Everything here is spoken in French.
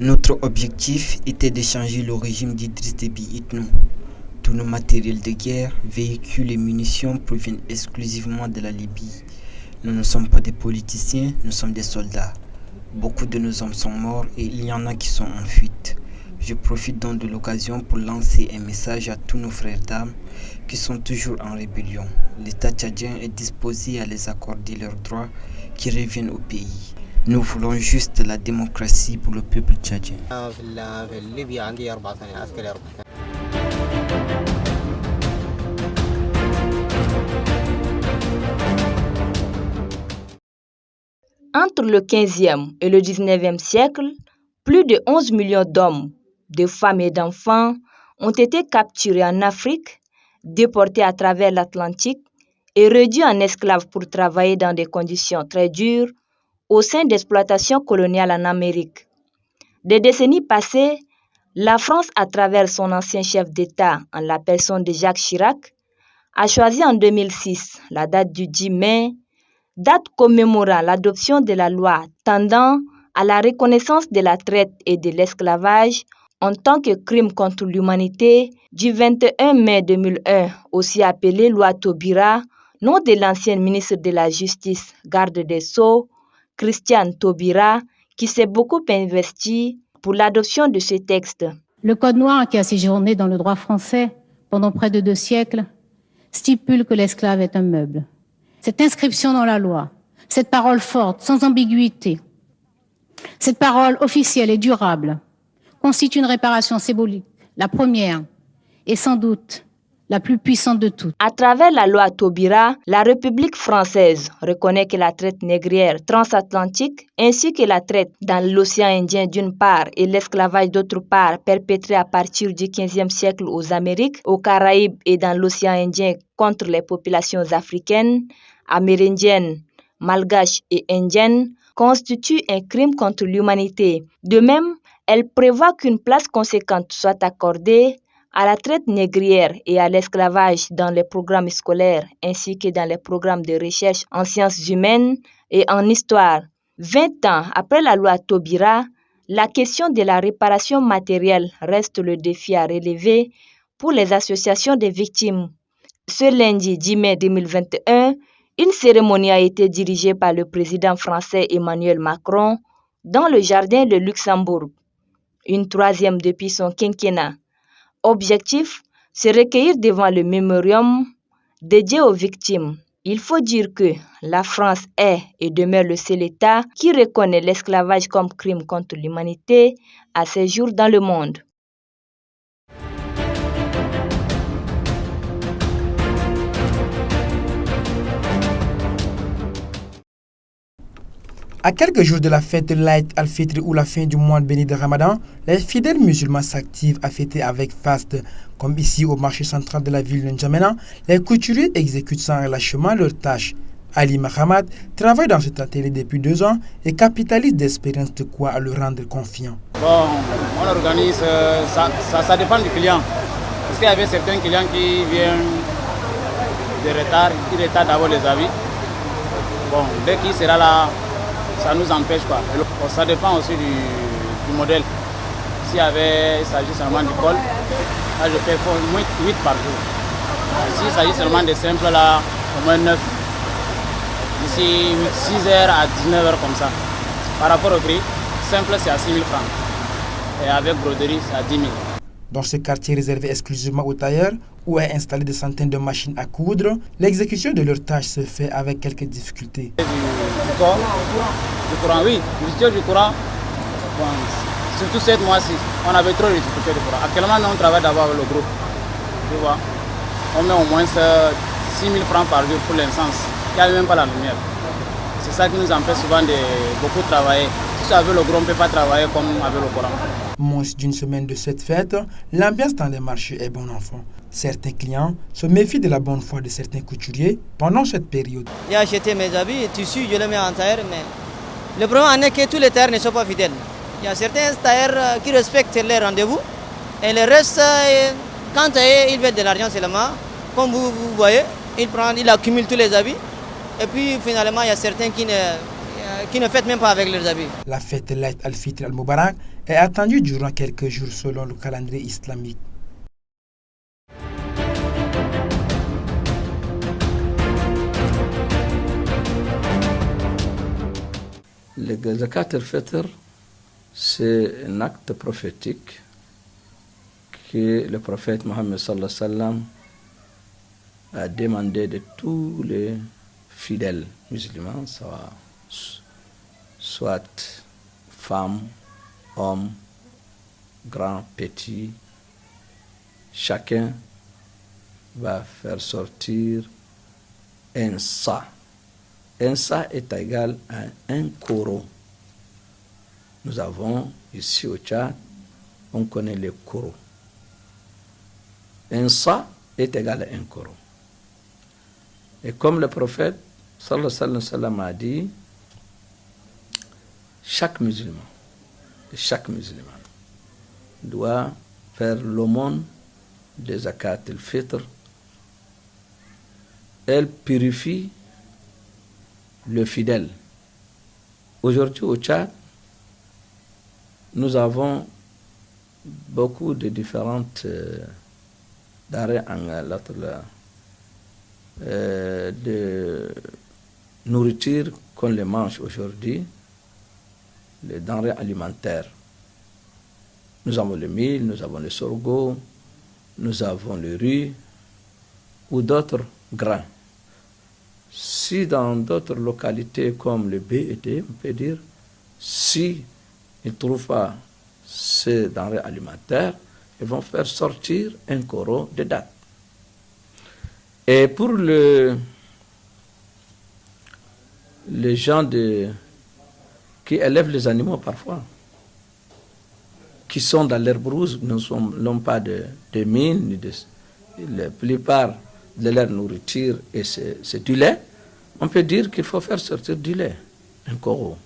Notre objectif était de changer le régime d'Idriss Déby Itno. Tous nos matériels de guerre, véhicules et munitions proviennent exclusivement de la Libye. Nous ne sommes pas des politiciens, nous sommes des soldats. Beaucoup de nos hommes sont morts et il y en a qui sont en fuite. Je profite donc de l'occasion pour lancer un message à tous nos frères d'armes qui sont toujours en rébellion. L'État tchadien est disposé à les accorder leurs droits qui reviennent au pays. Nous voulons juste la démocratie pour le peuple tchadien. Entre le 15e et le 19e siècle, plus de 11 millions d'hommes, de femmes et d'enfants ont été capturés en Afrique, déportés à travers l'Atlantique et réduits en esclaves pour travailler dans des conditions très dures au sein d'exploitations coloniales en Amérique. Des décennies passées, la France, à travers son ancien chef d'État en la personne de Jacques Chirac, a choisi en 2006 la date du 10 mai, date commémorant l'adoption de la loi tendant à la reconnaissance de la traite et de l'esclavage en tant que crime contre l'humanité du 21 mai 2001, aussi appelée loi Taubira, nom de l'ancienne ministre de la Justice, garde des Sceaux, Christiane Taubira, qui s'est beaucoup investie pour l'adoption de ce texte. Le Code noir, qui a séjourné dans le droit français pendant près de 2 siècles, stipule que l'esclave est un meuble. Cette inscription dans la loi, cette parole forte, sans ambiguïté, cette parole officielle et durable, constitue une réparation symbolique, la première et sans doute la plus puissante de toutes. À travers la loi Taubira, la République française reconnaît que la traite négrière transatlantique ainsi que la traite dans l'océan Indien d'une part et l'esclavage d'autre part perpétré à partir du XVe siècle aux Amériques, aux Caraïbes et dans l'océan Indien contre les populations africaines, amérindiennes, malgaches et indiennes constitue un crime contre l'humanité. De même, elle prévoit qu'une place conséquente soit accordée à la traite négrière et à l'esclavage dans les programmes scolaires ainsi que dans les programmes de recherche en sciences humaines et en histoire. 20 ans après la loi Taubira, la question de la réparation matérielle reste le défi à relever pour les associations des victimes. Ce lundi 10 mai 2021, une cérémonie a été dirigée par le président français Emmanuel Macron dans le jardin de Luxembourg, une 3e depuis son quinquennat. Objectif, se recueillir devant le mémorium dédié aux victimes. Il faut dire que la France est et demeure le seul État qui reconnaît l'esclavage comme crime contre l'humanité à ses jours dans le monde. À quelques jours de la fête de l'Aïd al-Fitr ou la fin du mois béni de Ramadan, les fidèles musulmans s'activent à fêter avec faste. Comme ici au marché central de la ville de N'Djamena, les couturiers exécutent sans relâchement leurs tâches. Ali Mahamad travaille dans cet atelier depuis 2 ans et capitalise d'expérience de quoi le rendre confiant. Bon, on organise, ça dépend du client. Parce qu'il y avait certains clients qui viennent de retard, qui retardent d'abord les avis. Bon, dès qu'il sera là, ça nous empêche pas. Ça dépend aussi du modèle. S'il s'agit seulement du col, là je fais au moins 8 par jour. S'il s'agit seulement des simples, là, au moins 9. D'ici 6h à 19h comme ça. Par rapport au prix, simple c'est à 6 000 francs. Et avec broderie c'est à 10 000. Dans ce quartier réservé exclusivement aux tailleurs, où est installé des centaines de machines à coudre, l'exécution de leurs tâches se fait avec quelques difficultés. Du courant, oui, l'utilisation du courant, bon, surtout cette mois-ci, on avait trop d'utilisation du courant. Actuellement, nous on travaille d'abord avec le groupe, tu vois. On met au moins 6 000 francs par jour pour l'essence, il n'y a même pas la lumière. C'est ça qui nous empêche souvent de beaucoup travailler. Si c'est avec le groupe, on ne peut pas travailler comme avec le courant. Moins d'une semaine de cette fête, l'ambiance dans les marchés est bon enfant. Certains clients se méfient de la bonne foi de certains couturiers pendant cette période. J'ai acheté mes habits, tissus, je les mets en tailleur, mais le problème est que tous les tailleurs ne sont pas fidèles. Il y a certains tailleurs qui respectent les rendez-vous et le reste, quand ils veulent de l'argent seulement, comme vous voyez, il accumule tous les habits Et puis finalement, il y a certains qui ne fêtent même pas avec leurs habits. La fête de l'Aïd al-Fitr al-Mubarak est attendue durant quelques jours selon le calendrier islamique. Le Zakat al-Fitr, c'est un acte prophétique que le prophète Mohammed sallallahu alayhi wa sallam a demandé de tous les fidèles musulmans, soit femmes, hommes, grands, petits, chacun va faire sortir un sa. Un sa est égal à un koro. Nous avons ici au Tchad, on connaît les koros. Un sa est égal à un koro. Et comme le prophète sallallahu alayhi wa sallam a dit, chaque musulman doit faire l'aumône de Zakat al-Fitr. Elle purifie le fidèle. Aujourd'hui au Tchad, nous avons beaucoup de différentes denrées de nourriture qu'on les mange aujourd'hui, les denrées alimentaires. Nous avons le mil, nous avons le sorgho, nous avons le riz ou d'autres grains. Si dans d'autres localités comme le BET, on peut dire, si ils ne trouvent pas ces denrées alimentaires, ils vont faire sortir un koro de date. Et pour les gens qui élèvent les animaux parfois, qui sont dans l'herbe rouge, n'ont pas de mine, la plupart de leur nourriture et c'est du lait, on peut dire qu'il faut faire sortir du lait, un koro.